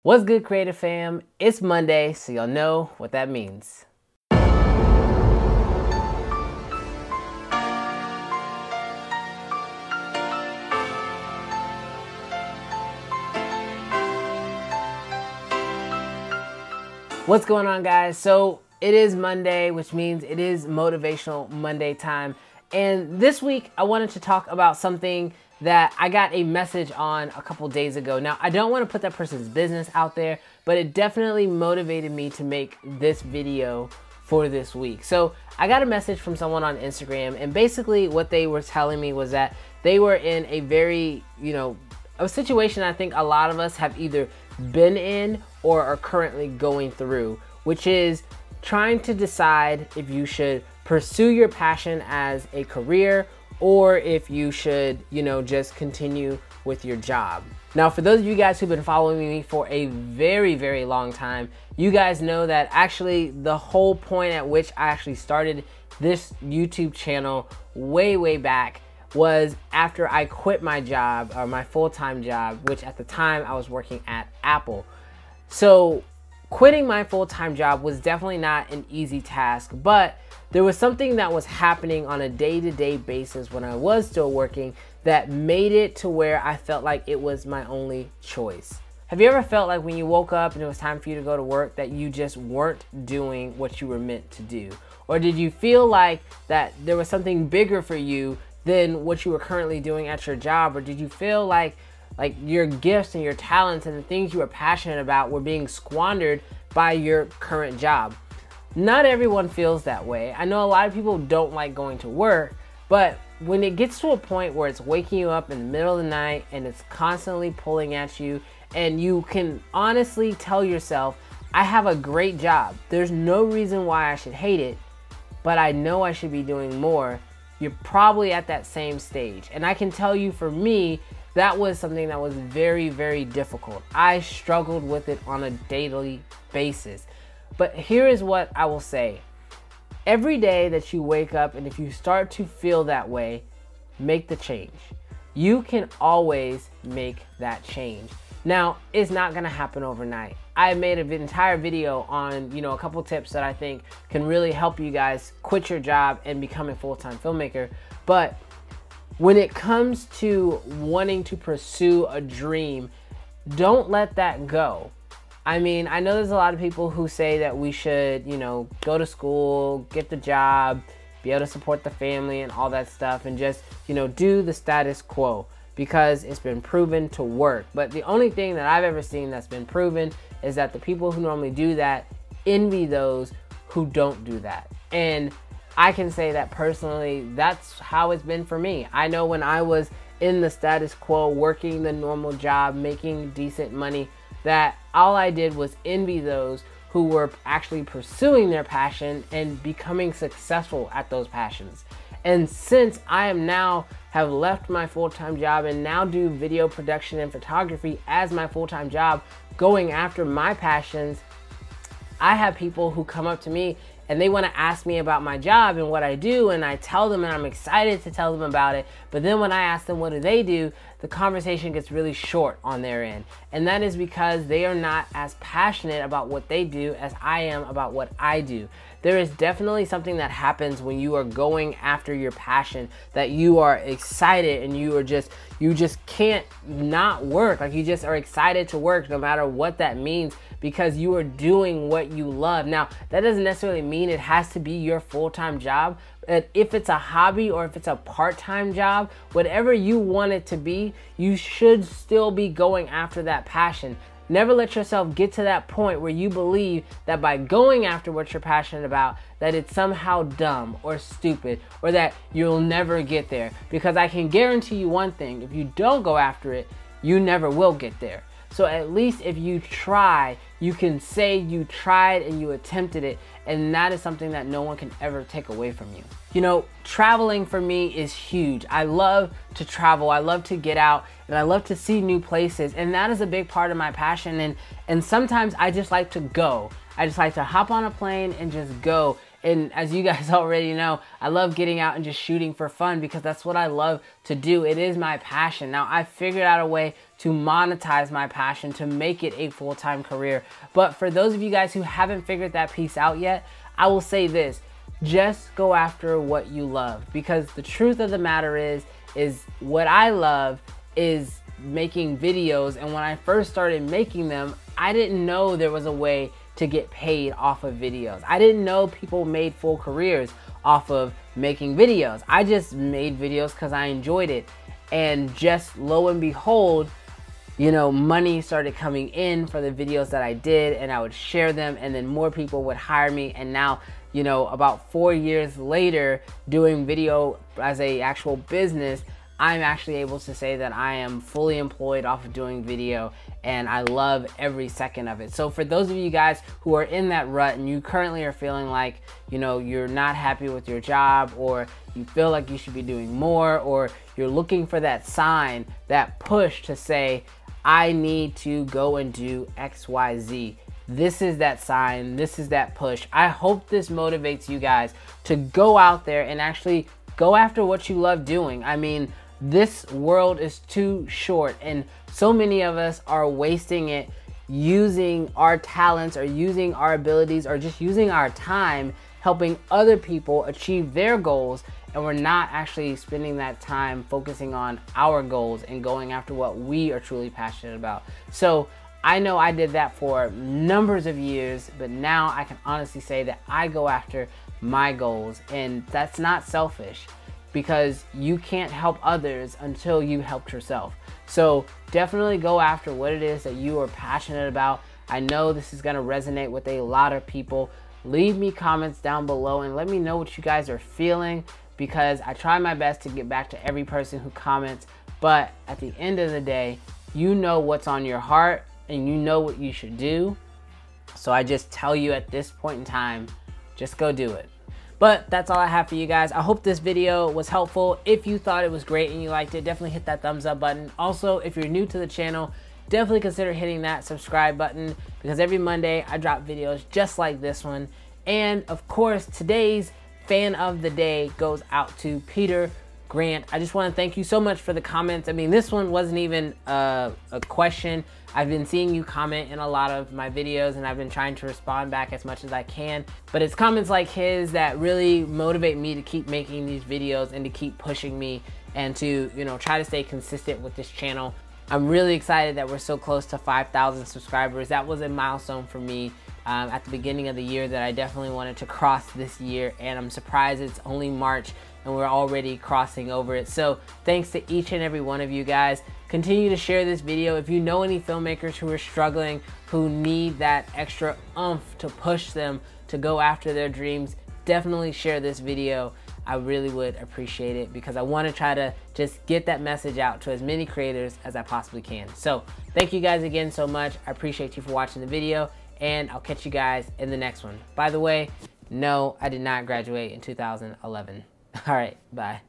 What's good, creative fam? It's Monday, so y'all know what that means. What's going on, guys? So it is Monday, which means it is Motivational Monday time. And this week I wanted to talk about something that I got a message on a couple days ago. Now, I don't want to put that person's business out there, but it definitely motivated me to make this video for this week. So I got a message from someone on Instagram, and basically what they were telling me was that they were in a very, a situation I think a lot of us have either been in or are currently going through, which is trying to decide if you should pursue your passion as a career or if you should, just continue with your job. Now, for those of you guys who've been following me for a very, very long time, you guys know that actually the whole point at which I actually started this YouTube channel way back was after I quit my job, or my full-time job, which at the time I was working at Apple. So quitting my full-time job was definitely not an easy task, but there was something that was happening on a day-to-day basis when I was still working that made it to where I felt like it was my only choice. Have you ever felt like when you woke up and it was time for you to go to work that you just weren't doing what you were meant to do? Or did you feel like that there was something bigger for you than what you were currently doing at your job? Or did you feel like your gifts and your talents and the things you were passionate about were being squandered by your current job? Not everyone feels that way. I know a lot of people don't like going to work, but when it gets to a point where it's waking you up in the middle of the night and it's constantly pulling at you, and you can honestly tell yourself, I have a great job. There's no reason why I should hate it, but I know I should be doing more. You're probably at that same stage. And I can tell you, for me, that was something that was very difficult. I struggled with it on a daily basis. But here is what I will say. Every day that you wake up, and if you start to feel that way, make the change. You can always make that change. Now, it's not gonna happen overnight. I made an entire video on, a couple tips that I think can really help you guys quit your job and become a full-time filmmaker. But when it comes to wanting to pursue a dream, don't let that go. I mean, I know there's a lot of people who say that we should, go to school, get the job, be able to support the family and all that stuff, and just, do the status quo because it's been proven to work. But the only thing that I've ever seen that's been proven is that the people who normally do that envy those who don't do that. And I can say that personally, that's how it's been for me. I know when I was in the status quo, working the normal job, making decent money, that all I did was envy those who were actually pursuing their passion and becoming successful at those passions. And since I am now have left my full-time job and now do video production and photography as my full-time job, going after my passions, I have people who come up to me and they want to ask me about my job and what I do, and I tell them, and I'm excited to tell them about it. But then when I ask them what do they do, the conversation gets really short on their end. And that is because they are not as passionate about what they do as I am about what I do. There is definitely something that happens when you are going after your passion, that you are excited and you just can't not work. Like, you just are excited to work no matter what that means, because you are doing what you love. Now, that doesn't necessarily mean it has to be your full-time job. If it's a hobby or if it's a part-time job, whatever you want it to be, you should still be going after that passion. Never let yourself get to that point where you believe that by going after what you're passionate about, that it's somehow dumb or stupid, or that you'll never get there. Because I can guarantee you one thing, if you don't go after it, you never will get there. So at least if you try, you can say you tried and you attempted it, and that is something that no one can ever take away from you. Traveling for me is huge. I love to travel, I love to get out, and I love to see new places, and that is a big part of my passion. And sometimes I just like to go. I just like to hop on a plane and just go. And as you guys already know, I love getting out and just shooting for fun because that's what I love to do. It is my passion. Now, I figured out a way to monetize my passion, to make it a full-time career. But for those of you guys who haven't figured that piece out yet, I will say this: just go after what you love, because the truth of the matter is what I love is making videos. And when I first started making them, I didn't know there was a way to get paid off of videos. I didn't know people made full careers off of making videos. I just made videos because I enjoyed it. And just lo and behold, you know, money started coming in for the videos that I did, and I would share them, and then more people would hire me. And now, you know, about 4 years later, doing video as a actual business, I'm actually able to say that I am fully employed off of doing video, and I love every second of it. So for those of you guys who are in that rut and you currently are feeling like, you know, you're not happy with your job, or you feel like you should be doing more, or you're looking for that sign, that push to say, I need to go and do XYZ. This is that sign, this is that push. I hope this motivates you guys to go out there and actually go after what you love doing. I mean, this world is too short, and so many of us are wasting it using our talents, or using our abilities, or just using our time helping other people achieve their goals, and we're not actually spending that time focusing on our goals and going after what we are truly passionate about. So I know I did that for numbers of years, but now I can honestly say that I go after my goals, and that's not selfish, because you can't help others until you helped yourself. So definitely go after what it is that you are passionate about. I know this is gonna resonate with a lot of people. Leave me comments down below and let me know what you guys are feeling, because I try my best to get back to every person who comments. But at the end of the day, you know what's on your heart and you know what you should do. So I just tell you at this point in time, just go do it. But that's all I have for you guys. I hope this video was helpful. If you thought it was great and you liked it, definitely hit that thumbs up button. Also, if you're new to the channel, definitely consider hitting that subscribe button, because every Monday I drop videos just like this one. And of course, today's fan of the day goes out to Peter Grant. I just want to thank you so much for the comments. I mean, this one wasn't even a question. I've been seeing you comment in a lot of my videos, and I've been trying to respond back as much as I can. But it's comments like his that really motivate me to keep making these videos and to keep pushing me, and to, you know, try to stay consistent with this channel. I'm really excited that we're so close to 5,000 subscribers. That was a milestone for me at the beginning of the year that I definitely wanted to cross this year, and I'm surprised it's only March and we're already crossing over it. So thanks to each and every one of you guys. Continue to share this video. If you know any filmmakers who are struggling, who need that extra oomph to push them to go after their dreams, definitely share this video. I really would appreciate it, because I want to try to just get that message out to as many creators as I possibly can. So thank you guys again so much. I appreciate you for watching the video, and I'll catch you guys in the next one. By the way, no, I did not graduate in 2011. All right, bye.